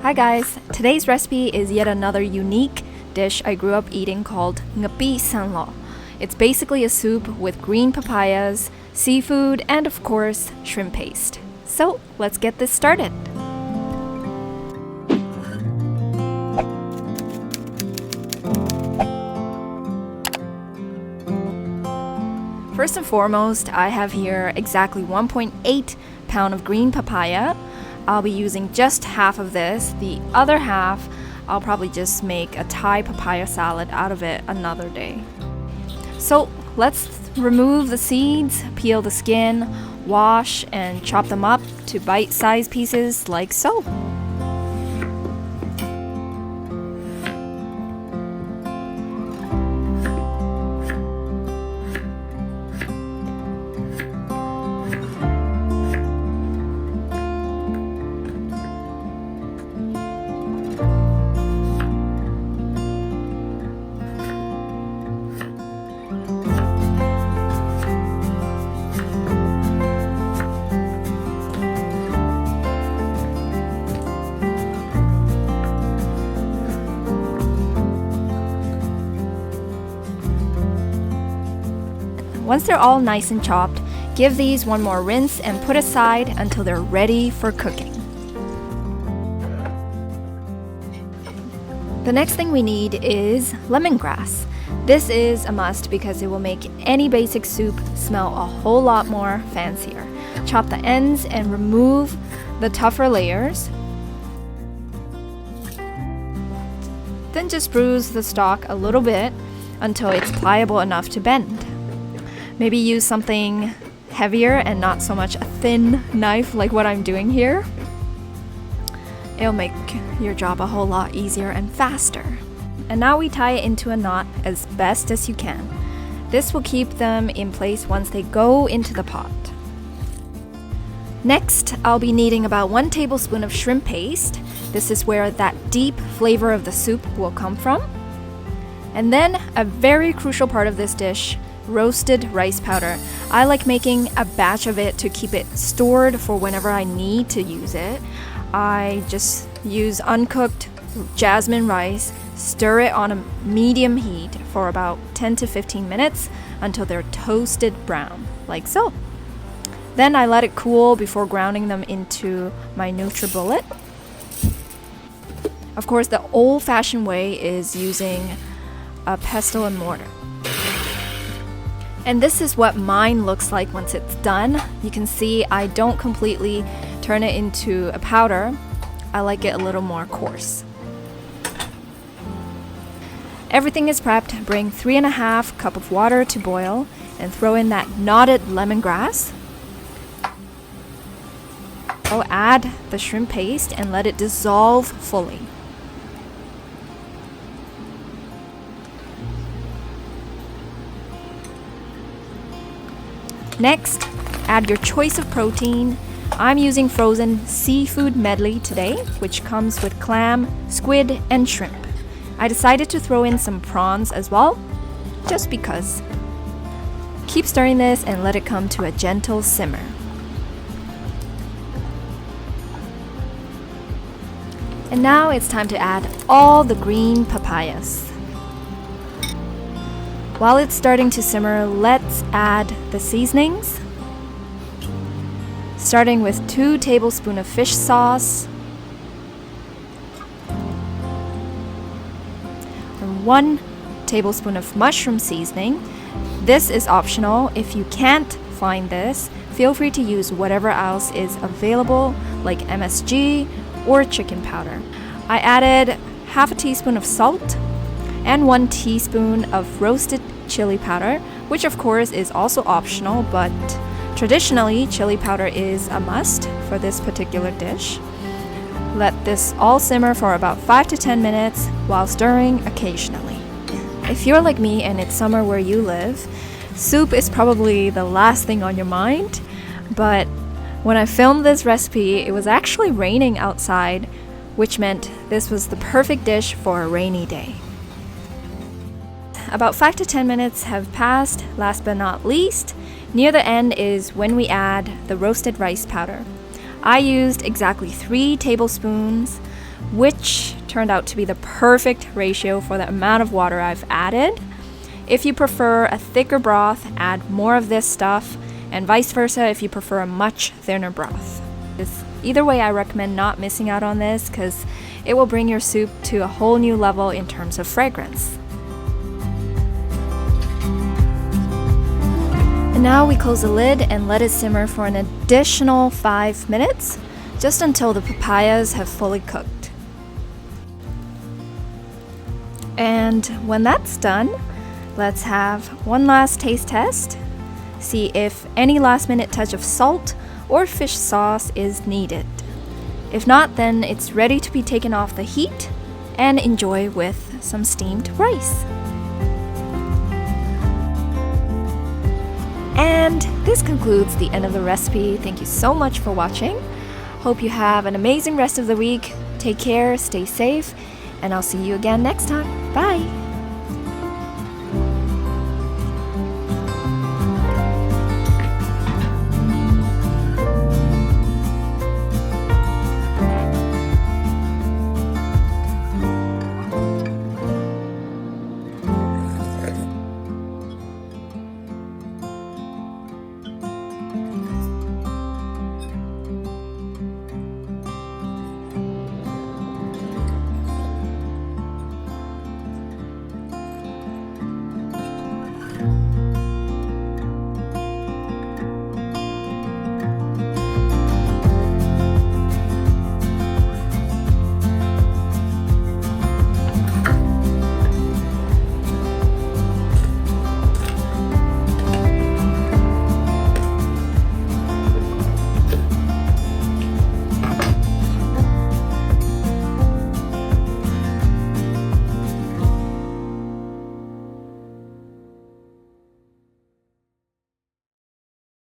Hi guys, today's recipe is yet another unique dish I grew up eating called msLittleWin. It's basically a soup with green papayas, seafood, and of course, shrimp paste. So let's get this started. First and foremost, I have here exactly 1.8 pound of green papaya. I'll be using just half of this. The other half, I'll probably just make a Thai papaya salad out of it another day. So let's remove the seeds, peel the skin, wash, and chop them up to bite-sized pieces like so. Once they're all nice and chopped, give these one more rinse and put aside until they're ready for cooking. The next thing we need is lemongrass. This is a must because it will make any basic soup smell a whole lot more fancier. Chop the ends and remove the tougher layers. Then just bruise the stalk a little bit until it's pliable enough to bend. Maybe use something heavier and not so much a thin knife like what I'm doing here. It'll make your job a whole lot easier and faster. And now we tie it into a knot as best as you can. This will keep them in place once they go into the pot. Next, I'll be needing about 1 tablespoon of shrimp paste. This is where that deep flavor of the soup will come from. And then a very crucial part of this dish, roasted rice powder. I like making a batch of it to keep it stored for whenever I need to use it. I just use uncooked jasmine rice, stir it on a medium heat for about 10 to 15 minutes until they're toasted brown, like so. Then I let it cool before grounding them into my NutriBullet. Of course, the old-fashioned way is using a pestle and mortar. And this is what mine looks like once it's done. You can see I don't completely turn it into a powder. I like it a little more coarse. Everything is prepped. Bring 3.5 cups of water to boil and throw in that knotted lemongrass. I'll add the shrimp paste and let it dissolve fully. Next, add your choice of protein. I'm using frozen seafood medley today, which comes with clam, squid, and shrimp. I decided to throw in some prawns as well, just because. Keep stirring this and let it come to a gentle simmer. And now it's time to add all the green papayas. While it's starting to simmer, let's add the seasonings. Starting with 2 tablespoons of fish sauce and 1 tablespoon of mushroom seasoning. This is optional. If you can't find this, feel free to use whatever else is available like MSG or chicken powder. I added half a teaspoon of salt and 1 teaspoon of roasted chili powder, which of course is also optional, but traditionally chili powder is a must for this particular dish. Let this all simmer for about 5 to 10 minutes while stirring occasionally. If you're like me and it's summer where you live, soup is probably the last thing on your mind, but when I filmed this recipe, it was actually raining outside, which meant this was the perfect dish for a rainy day. About 5 to 10 minutes have passed. Last but not least, near the end is when we add the roasted rice powder. I used exactly 3 tablespoons, which turned out to be the perfect ratio for the amount of water I've added. If you prefer a thicker broth, add more of this stuff, and vice versa if you prefer a much thinner broth. Either way, I recommend not missing out on this because it will bring your soup to a whole new level in terms of fragrance. And now we close the lid and let it simmer for an additional 5 minutes, just until the papayas have fully cooked. And when that's done, let's have one last taste test. See if any last minute touch of salt or fish sauce is needed. If not, then it's ready to be taken off the heat and enjoy with some steamed rice. And this concludes the end of the recipe. Thank you so much for watching. Hope you have an amazing rest of the week. Take care, stay safe, and I'll see you again next time. Bye!